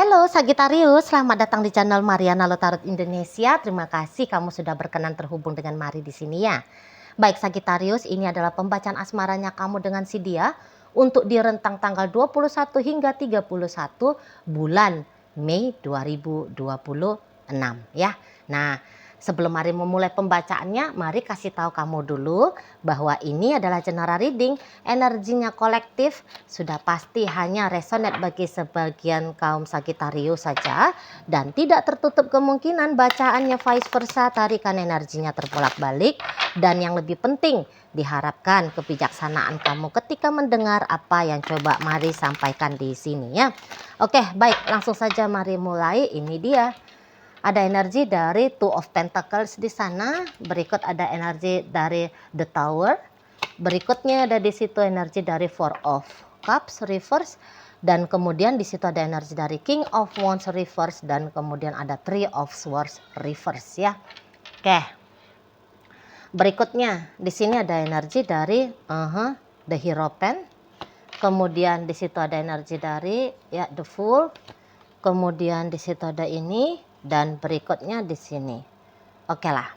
Halo Sagittarius, selamat datang di channel Mariana Lotarot Indonesia. Terima kasih kamu sudah berkenan terhubung dengan Mari di sini ya. Baik Sagittarius, ini adalah pembacaan asmaranya kamu dengan si dia untuk di rentang tanggal 21 hingga 31 bulan Mei 2026 ya. Nah, sebelum Mari memulai pembacaannya, mari kasih tahu kamu dulu bahwa ini adalah general reading, energinya kolektif, sudah pasti hanya resonate bagi sebagian kaum Sagittarius saja dan tidak tertutup kemungkinan bacaannya vice versa, tarikan energinya terbolak-balik. Dan yang lebih penting, diharapkan kebijaksanaan kamu ketika mendengar apa yang coba Mari sampaikan di sini ya. Oke, baik, langsung saja mari mulai. Ini dia. Ada energi dari Two of Pentacles di sana, berikut ada energi dari The Tower, berikutnya ada di situ energi dari Four of Cups reverse, dan kemudian di situ ada energi dari King of Wands reverse, dan kemudian ada Three of Swords reverse ya. Oke. Berikutnya di sini ada energi dari The Hierophant, kemudian di situ ada energi dari ya The Fool, kemudian di situ ada ini, dan berikutnya di sini. Oke lah.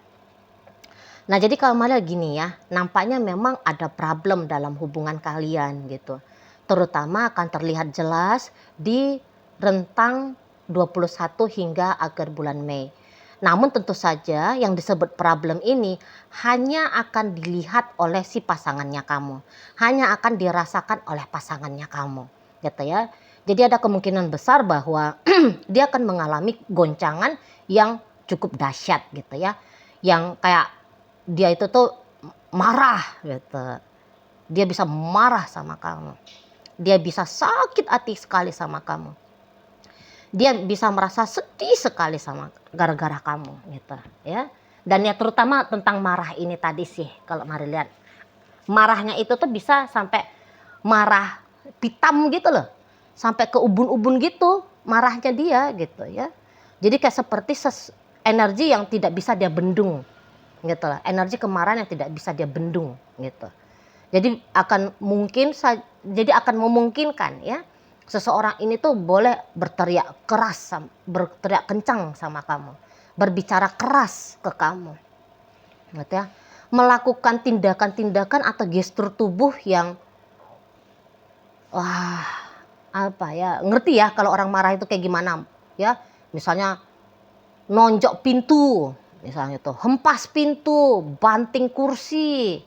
Nah, jadi kalau malah gini ya, nampaknya memang ada problem dalam hubungan kalian gitu. Terutama akan terlihat jelas di rentang 21 hingga akhir bulan Mei. Namun tentu saja yang disebut problem ini hanya akan dilihat oleh si pasangannya kamu. Hanya akan dirasakan oleh pasangannya kamu, gitu ya. Jadi ada kemungkinan besar bahwa dia akan mengalami goncangan yang cukup dahsyat gitu ya. Yang kayak dia itu tuh marah gitu. Dia bisa marah sama kamu. Dia bisa sakit hati sekali sama kamu. Dia bisa merasa sedih sekali sama gara-gara kamu gitu ya. Dan ya terutama tentang marah ini tadi sih, kalau mari lihat. Marahnya itu tuh bisa sampai marah hitam gitu loh. Sampai ke ubun-ubun gitu marahnya dia gitu ya. Jadi kayak seperti energi yang tidak bisa dia bendung gitu lah. Energi kemarahan yang tidak bisa dia bendung gitu. Jadi akan memungkinkan ya seseorang ini tuh boleh berteriak keras, berteriak kencang sama kamu, berbicara keras ke kamu, gitu ya, melakukan tindakan-tindakan atau gestur tubuh yang wah apa ya, ngerti ya kalau orang marah itu kayak gimana ya, misalnya nonjok pintu, misalnya tuh hempas pintu, banting kursi,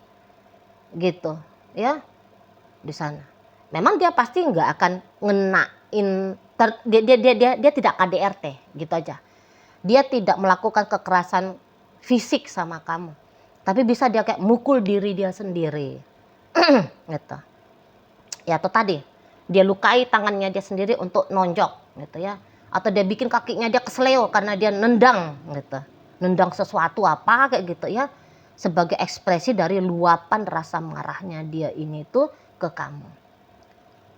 gitu ya di sana. Memang dia pasti nggak akan ngenain, dia tidak KDRT gitu aja. Dia tidak melakukan kekerasan fisik sama kamu, tapi bisa dia kayak mukul diri dia sendiri, gitu. Ya atau tadi dia lukai tangannya dia sendiri untuk nonjok, gitu ya. Atau dia bikin kakinya dia kesleo karena dia nendang, gitu. Nendang sesuatu apa kayak gitu ya. Sebagai ekspresi dari luapan rasa marahnya dia ini tuh ke kamu.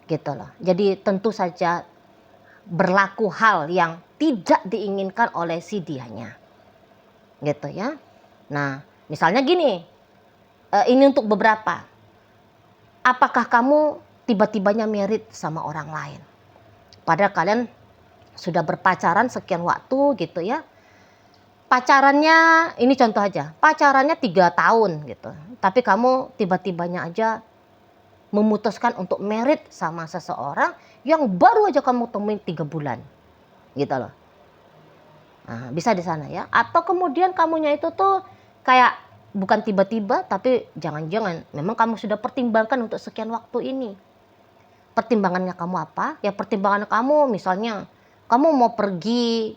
Gitu loh. Jadi tentu saja berlaku hal yang tidak diinginkan oleh si dianya. Gitu ya. Nah, misalnya gini. Ini untuk beberapa. Apakah kamu tiba-tibanya married sama orang lain? Padahal kalian sudah berpacaran sekian waktu gitu ya. Pacarannya, ini contoh aja, pacarannya 3 tahun gitu. Tapi kamu tiba-tibanya aja memutuskan untuk married sama seseorang yang baru aja kamu temuin 3 bulan. Gitu loh. Nah, bisa di sana ya. Atau kemudian kamunya itu tuh kayak bukan tiba-tiba, tapi jangan-jangan memang kamu sudah pertimbangkan untuk sekian waktu ini. Pertimbangannya kamu apa? Ya pertimbangan kamu misalnya kamu mau pergi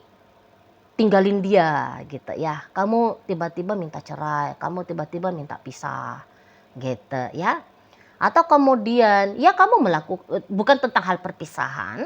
tinggalin dia gitu ya. Kamu tiba-tiba minta cerai, kamu tiba-tiba minta pisah gitu ya. Atau kemudian ya kamu melakukan, bukan tentang hal perpisahan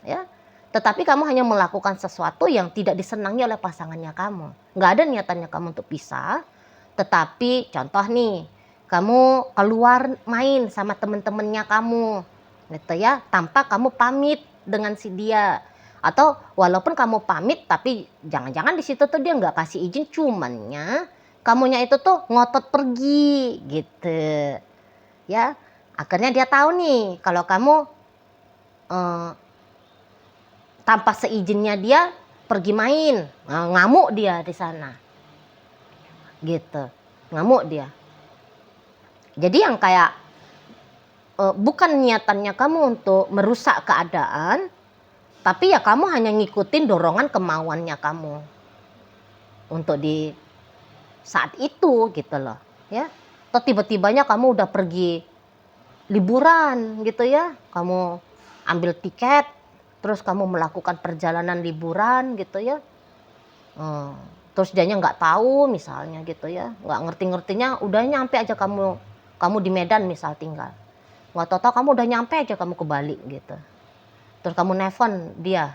ya, tetapi kamu hanya melakukan sesuatu yang tidak disenangi oleh pasangannya kamu. Nggak ada niatannya kamu untuk pisah, tetapi contoh nih, kamu keluar main sama temen-temennya kamu gitu ya, tanpa kamu pamit dengan si dia. Atau walaupun kamu pamit tapi jangan-jangan di situ tuh dia nggak kasih izin, cumannya kamunya itu tuh ngotot pergi gitu ya. Akhirnya dia tahu nih kalau kamu tanpa seizinnya dia pergi main, ngamuk dia di sana, gitu, ngamuk dia. Jadi yang kayak bukan niatannya kamu untuk merusak keadaan, tapi ya kamu hanya ngikutin dorongan kemauannya kamu untuk di saat itu gitu loh ya. Atau tiba-tibanya kamu udah pergi liburan gitu ya, kamu ambil tiket terus kamu melakukan perjalanan liburan gitu ya, terus dianya nggak tahu misalnya gitu ya, nggak ngerti-ngertinya udah nyampe aja kamu di Medan misal tinggal, nggak tahu kamu udah nyampe aja kamu ke Bali gitu, terus kamu nelfon dia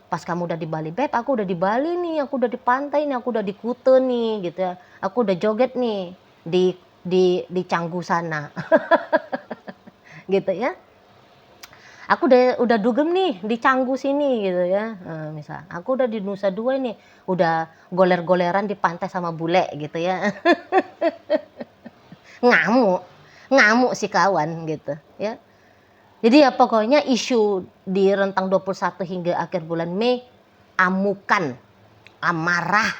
pas kamu udah di Bali, beb aku udah di Bali nih, aku udah di pantai nih, aku udah di Kuta nih gitu ya, aku udah joget nih di Canggu sana gitu ya, aku udah dugem nih di Canggu sini gitu ya, misal aku udah di Nusa Dua nih, udah goler-goleran di pantai sama bule gitu ya. ngamuk si kawan gitu ya. Jadi ya pokoknya isu di rentang 21 hingga akhir bulan Mei, amukan, amarah,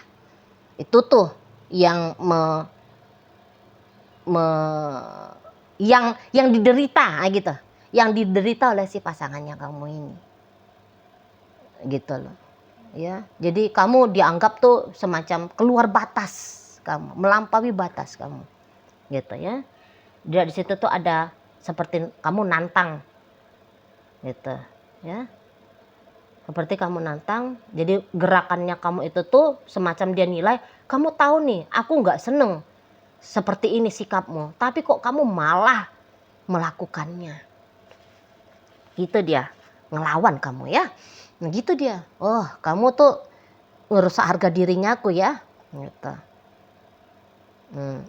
itu tuh yang yang diderita gitu, yang diderita oleh si pasangannya kamu ini, gitu loh ya. Jadi kamu dianggap tuh semacam keluar batas kamu, melampaui batas kamu, gitu ya. Di situ tuh ada seperti kamu nantang, gitu ya. Seperti kamu nantang, jadi gerakannya kamu itu tuh semacam dia nilai, kamu tahu nih aku nggak seneng seperti ini sikapmu, tapi kok kamu malah melakukannya. Gitu dia, ngelawan kamu ya. Nah gitu dia, oh kamu tuh ngerusak harga dirinya aku ya. Gitu.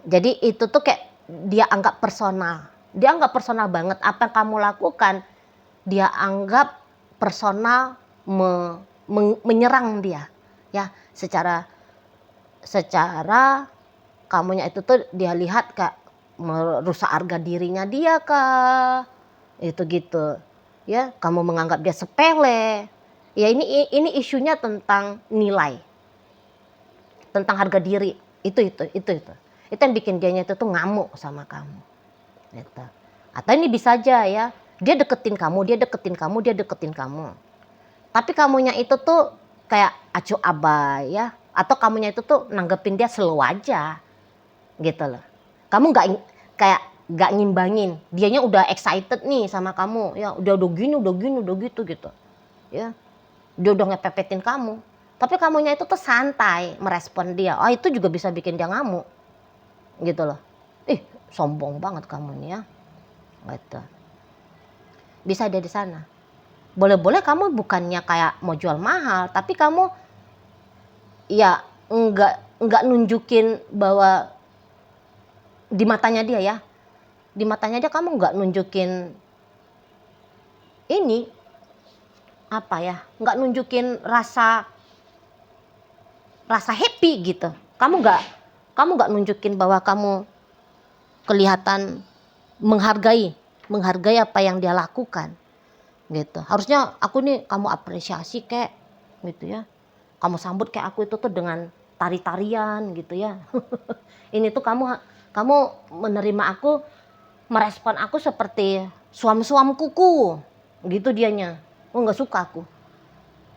Jadi itu tuh kayak dia anggap personal. Dia anggap personal banget apa yang kamu lakukan. Dia anggap personal menyerang dia. Ya, secara kamunya itu tuh dia lihat kayak merusak harga dirinya dia kah, itu gitu ya, kamu menganggap dia sepele ya. Ini isunya tentang nilai, tentang harga diri, itu yang bikin dianya itu tuh ngamuk sama kamu gitu. Atau ini bisa aja ya, dia deketin kamu, tapi kamunya itu tuh kayak acuh abai ya, atau kamunya itu tuh nanggepin dia slow aja gitu loh. Kamu nggak ngimbangin, dianya udah excited nih sama kamu ya, udah gini udah gitu ya, dia udah ngepepetin kamu, tapi kamunya itu tuh santai merespon dia. Itu juga bisa bikin dia ngamuk gitu loh. Sombong banget kamu nih ya gitu. Bisa dia di sana. Boleh-boleh kamu bukannya kayak mau jual mahal, tapi kamu ya nggak nunjukin bahwa di matanya dia ya, di matanya dia kamu nggak nunjukin ini apa ya, nggak nunjukin rasa happy gitu. Kamu nggak nunjukin bahwa kamu kelihatan menghargai apa yang dia lakukan gitu. Harusnya aku nih kamu apresiasi kayak gitu ya, kamu sambut kayak aku itu tuh dengan tari-tarian gitu ya. Ini tuh kamu menerima aku, merespon aku seperti suam-suam kuku gitu dianya. Nggak suka aku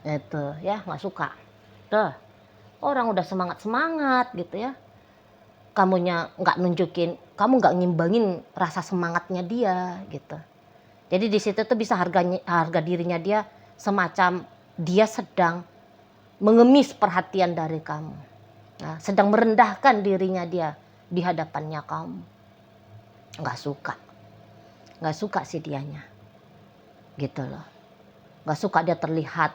itu ya, nggak suka tuh. Orang udah semangat gitu ya, kamunya nggak nunjukin, kamu nggak ngimbangin rasa semangatnya dia gitu. Jadi di situ tuh bisa harga dirinya dia semacam dia sedang mengemis perhatian dari kamu. Nah, sedang merendahkan dirinya dia di hadapannya kamu. Nggak suka sih dianya gitu loh. Nggak suka dia terlihat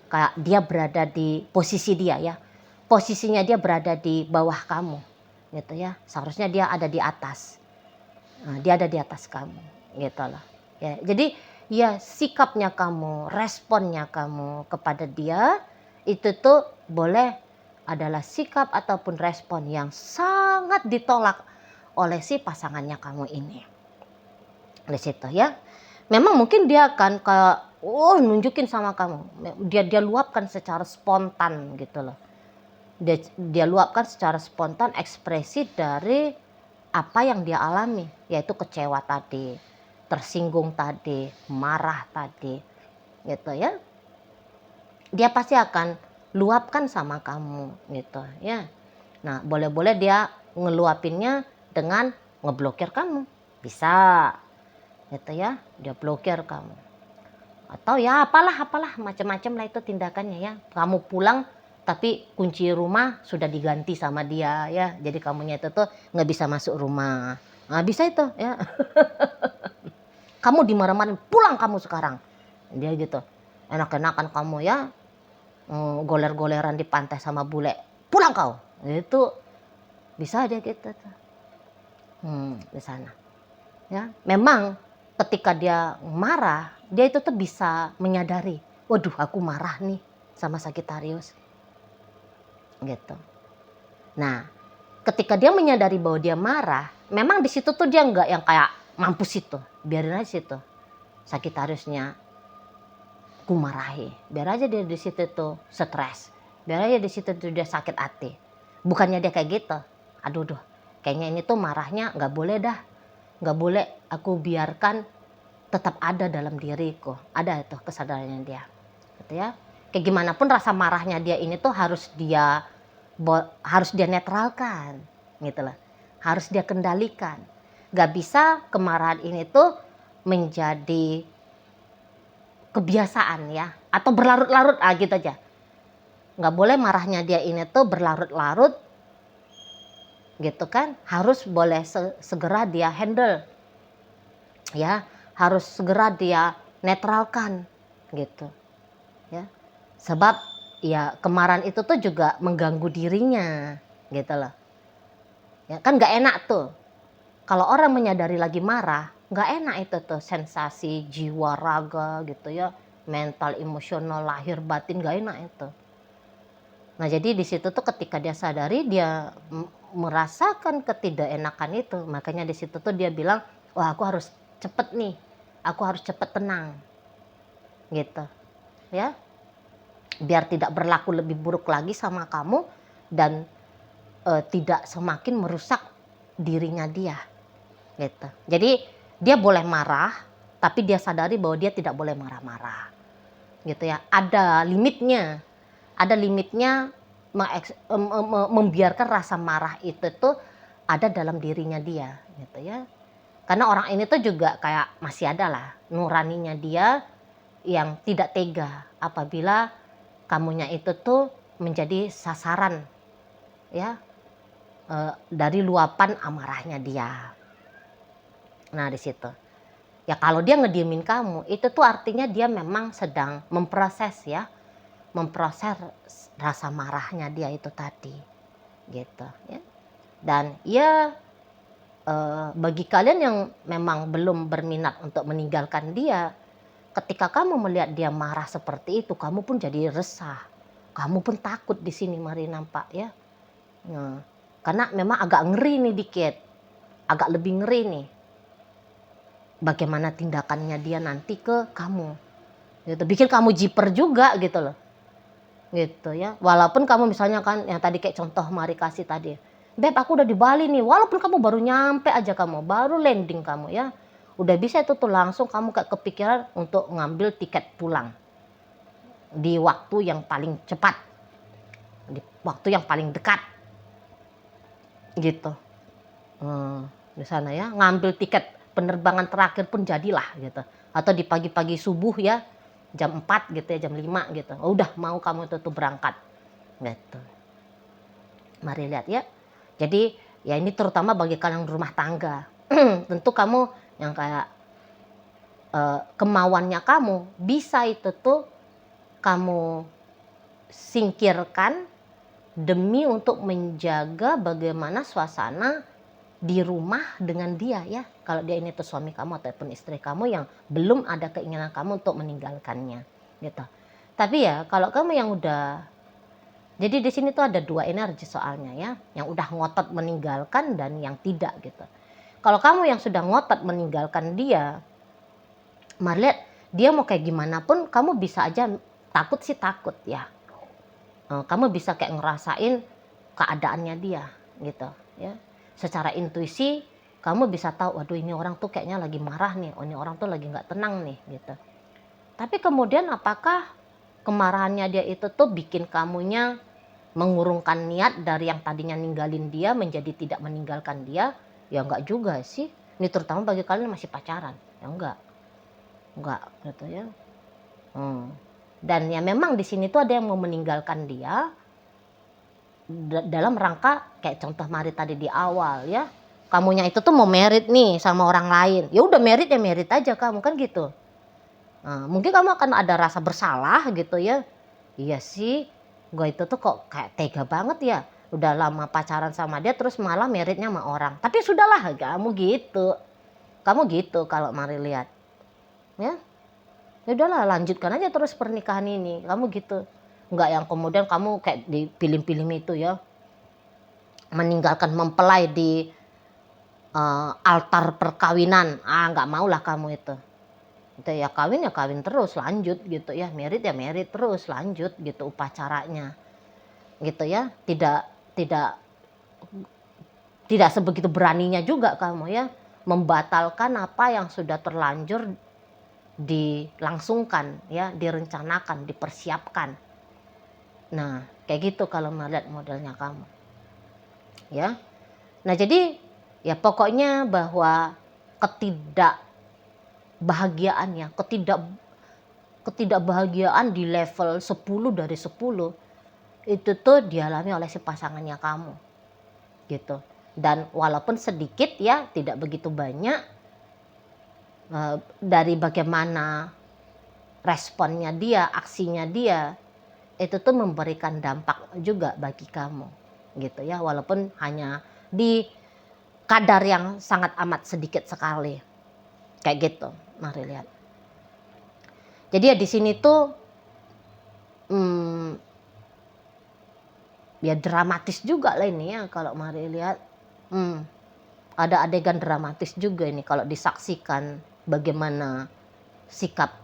kayak dia berada di posisi dia ya, posisinya dia berada di bawah kamu gitu ya. Seharusnya dia ada di atas, dia ada di atas kamu gitu loh ya. Jadi ya sikapnya kamu, responnya kamu kepada dia itu tuh boleh adalah sikap ataupun respon yang sangat ditolak oleh si pasangannya kamu ini. Di situ ya, memang mungkin dia akan nunjukin sama kamu. Dia luapkan secara spontan gitu loh. Dia luapkan secara spontan ekspresi dari apa yang dia alami, yaitu kecewa tadi, tersinggung tadi, marah tadi, gitu ya. Dia pasti akan luapkan sama kamu gitu ya. Nah, boleh-boleh dia ngeluapinnya dengan ngeblokir kamu. Bisa. Gitu ya, dia blokir kamu. Atau ya apalah macam-macam lah itu tindakannya ya. Kamu pulang tapi kunci rumah sudah diganti sama dia ya. Jadi kamunya itu tuh nggak bisa masuk rumah. Nah, bisa itu ya. Kamu dimarah-marahin, pulang kamu sekarang. Dia gitu. Enak-enakan kamu ya, goler-goleran di pantai sama bule. Pulang kau. Itu bisa dia gitu tuh. Di sana. Ya, memang ketika dia marah, dia itu tuh bisa menyadari, waduh aku marah nih sama Sagittarius. Gitu. Nah, ketika dia menyadari bahwa dia marah, memang di situ tuh dia nggak yang kayak mampus itu, biarin aja situ. Sagittariusnya ku marahi, biar aja dia di situ tuh stres, biar aja di situ tuh dia sakit hati. Bukannya dia kayak gitu, aduh, kayaknya ini tuh marahnya nggak boleh dah, nggak boleh aku biarkan tetap ada dalam diriku, ada itu kesadarannya dia, gitu ya. Kayak gimana pun rasa marahnya dia ini tuh harus dia netralkan, gitu loh, harus dia kendalikan. Gak bisa kemarahan ini tuh menjadi kebiasaan ya, atau berlarut-larut gitu aja. Nggak boleh marahnya dia ini tuh berlarut-larut gitu kan, harus boleh segera dia handle ya, harus segera dia netralkan gitu ya. Sebab ya kemarahan itu tuh juga mengganggu dirinya gitu loh ya, kan nggak enak tuh kalau orang menyadari lagi marah. Nggak enak itu tuh sensasi jiwa raga gitu ya, mental emosional lahir batin nggak enak itu. Nah jadi di situ tuh ketika dia sadari, dia merasakan ketidakenakan itu, makanya di situ tuh dia bilang, wah aku harus cepet nih, aku harus cepet tenang gitu ya, biar tidak berlaku lebih buruk lagi sama kamu dan tidak semakin merusak dirinya dia gitu. Jadi dia boleh marah, tapi dia sadari bahwa dia tidak boleh marah-marah gitu ya. Ada limitnya, membiarkan rasa marah itu tuh ada dalam dirinya dia gitu ya. Karena orang ini tuh juga kayak masih ada lah nuraninya dia yang tidak tega apabila kamunya itu tuh menjadi sasaran ya, dari luapan amarahnya dia. Nah di situ ya, kalau dia ngediemin kamu itu tuh artinya dia memang sedang memproses ya, memproses rasa marahnya dia itu tadi gitu ya. Dan ya bagi kalian yang memang belum berminat untuk meninggalkan dia, ketika kamu melihat dia marah seperti itu, kamu pun jadi resah, kamu pun takut di sini mari nampak ya. Nah, karena memang agak ngeri nih dikit, agak lebih ngeri nih bagaimana tindakannya dia nanti ke kamu gitu, bikin kamu jiper juga gitu loh gitu ya. Walaupun kamu misalnya kan yang tadi kayak contoh Mari kasih tadi, Beb aku udah di Bali nih, walaupun kamu baru nyampe aja, kamu baru landing kamu ya, udah bisa itu tuh langsung kamu kayak kepikiran untuk ngambil tiket pulang di waktu yang paling cepat, di waktu yang paling dekat gitu. Di sana ya, ngambil tiket penerbangan terakhir pun jadilah gitu, atau di pagi-pagi subuh ya, jam 4 gitu ya, jam 5 gitu, udah mau kamu tuh berangkat gitu. Mari lihat ya. Jadi ya ini terutama bagi kalian rumah tangga. Tentu kamu yang kayak kemauannya kamu bisa itu tuh kamu singkirkan demi untuk menjaga bagaimana suasana di rumah dengan dia ya. Kalau dia ini tuh suami kamu ataupun istri kamu yang belum ada keinginan kamu untuk meninggalkannya gitu. Tapi ya kalau kamu yang udah, jadi di sini tuh ada dua energi soalnya ya, yang udah ngotot meninggalkan dan yang tidak gitu. Kalau kamu yang sudah ngotot meninggalkan dia, mari lihat dia mau kayak gimana pun kamu bisa aja takut sih takut ya. Kamu bisa kayak ngerasain keadaannya dia gitu ya. Secara intuisi kamu bisa tahu, waduh ini orang tuh kayaknya lagi marah nih, oh ini orang tuh lagi nggak tenang nih gitu. Tapi kemudian apakah kemarahannya dia itu tuh bikin kamunya mengurungkan niat dari yang tadinya ninggalin dia menjadi tidak meninggalkan dia? Ya enggak juga sih. Ini terutama bagi kalian yang masih pacaran. Ya enggak gitu ya. Dan ya memang di sini tuh ada yang mau meninggalkan dia dalam rangka kayak contoh Mari tadi di awal ya. Kamunya itu tuh mau merit nih sama orang lain. Ya udah merit ya merit aja kamu kan gitu. Mungkin kamu akan ada rasa bersalah gitu ya. Iya sih, gue itu tuh kok kayak tega banget ya. Udah lama pacaran sama dia terus malah meritnya sama orang. Tapi sudahlah kamu gitu. Kamu gitu kalau Mari lihat. Ya. Ya udahlah lanjutkan aja terus pernikahan ini. Kamu gitu. Enggak yang kemudian kamu kayak di film-film itu ya. Meninggalkan mempelai di altar perkawinan. Enggak maulah kamu itu. Itu ya kawin terus lanjut gitu ya. Merit ya merit terus lanjut gitu upacaranya. Gitu ya. Tidak sebegitu beraninya juga kamu ya membatalkan apa yang sudah terlanjur dilangsungkan ya, direncanakan, dipersiapkan. Nah, kayak gitu kalau melihat modelnya kamu. Ya. Nah, jadi ya pokoknya bahwa ketidakbahagiaan di level 10 dari 10 itu tuh dialami oleh si pasangannya kamu. Gitu. Dan walaupun sedikit ya, tidak begitu banyak dari bagaimana responnya dia, aksinya dia, itu tuh memberikan dampak juga bagi kamu gitu ya, walaupun hanya di kadar yang sangat amat sedikit sekali kayak gitu. Mari lihat. Jadi ya di sini tuh ya dramatis juga lah ini ya kalau Mari lihat. Ada adegan dramatis juga ini kalau disaksikan bagaimana sikap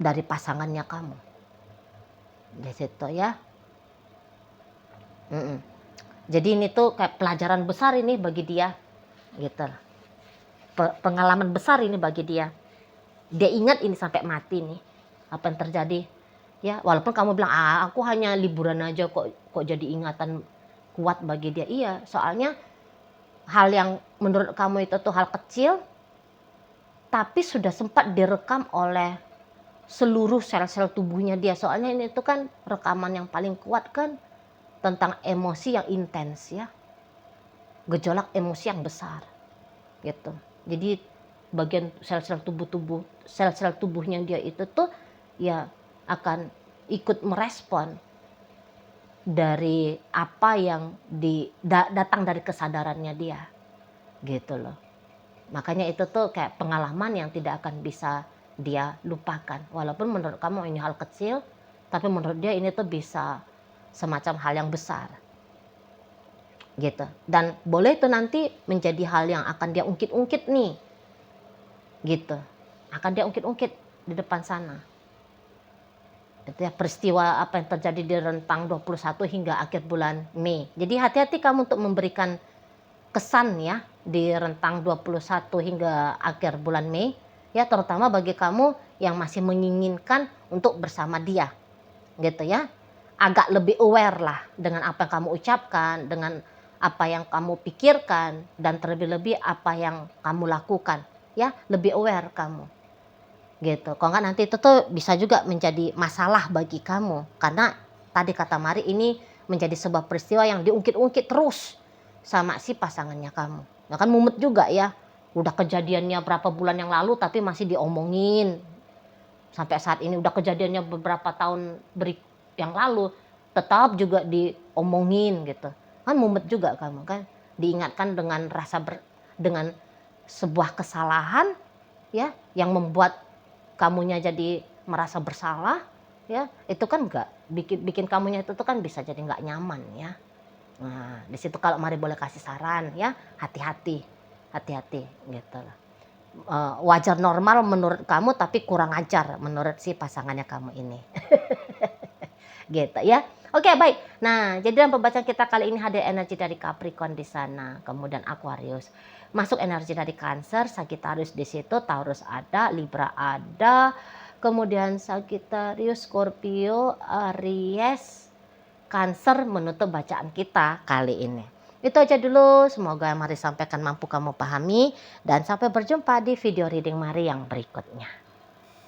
dari pasangannya kamu di situ ya. Jadi ini tuh kayak pelajaran besar ini bagi dia gitu. Pengalaman besar ini bagi dia. Dia ingat ini sampai mati nih apa yang terjadi ya, walaupun kamu bilang aku hanya liburan aja kok jadi ingatan kuat bagi dia. Iya, soalnya hal yang menurut kamu itu tuh hal kecil tapi sudah sempat direkam oleh seluruh sel-sel tubuhnya dia. Soalnya ini tuh kan rekaman yang paling kuat kan tentang emosi yang intens ya, gejolak emosi yang besar gitu. Jadi bagian sel-sel tubuhnya dia itu tuh ya akan ikut merespon dari apa yang datang dari kesadarannya dia gitu loh. Makanya itu tuh kayak pengalaman yang tidak akan bisa dia lupakan, walaupun menurut kamu ini hal kecil tapi menurut dia ini tuh bisa semacam hal yang besar gitu. Dan boleh itu nanti menjadi hal yang akan dia ungkit-ungkit nih gitu, akan dia ungkit-ungkit di depan sana. Itu ya peristiwa apa yang terjadi di rentang 21 hingga akhir bulan Mei. Jadi hati-hati kamu untuk memberikan kesan ya di rentang 21 hingga akhir bulan Mei ya, terutama bagi kamu yang masih menginginkan untuk bersama dia gitu ya. Agak lebih aware lah dengan apa yang kamu ucapkan, dengan apa yang kamu pikirkan, dan terlebih-lebih apa yang kamu lakukan ya, lebih aware kamu gitu. Kalau nggak nanti itu tuh bisa juga menjadi masalah bagi kamu, karena tadi kata Mari ini menjadi sebuah peristiwa yang diungkit-ungkit terus sama si pasangannya kamu. Nah kan mumet juga ya, udah kejadiannya berapa bulan yang lalu tapi masih diomongin sampai saat ini, udah kejadiannya beberapa tahun yang lalu tetap juga diomongin gitu. Kan mumet juga kamu kan, diingatkan dengan dengan sebuah kesalahan ya yang membuat kamunya jadi merasa bersalah ya, itu kan enggak bikin kamunya itu tuh kan bisa jadi enggak nyaman ya. Nah, di situ kalau Mari boleh kasih saran ya, hati-hati gitu lah. wajar normal menurut kamu tapi kurang ajar menurut si pasangannya kamu ini. Gitu ya. Oke, baik. Nah, jadi dalam pembacaan kita kali ini hadir energi dari Capricorn di sana, kemudian Aquarius. Masuk energi dari Cancer, Sagittarius di situ, Taurus ada, Libra ada, kemudian Sagittarius, Scorpio, Aries, Cancer menutup bacaan kita kali ini. Itu aja dulu, semoga yang Mari sampaikan mampu kamu pahami, dan sampai berjumpa di video reading Mari yang berikutnya.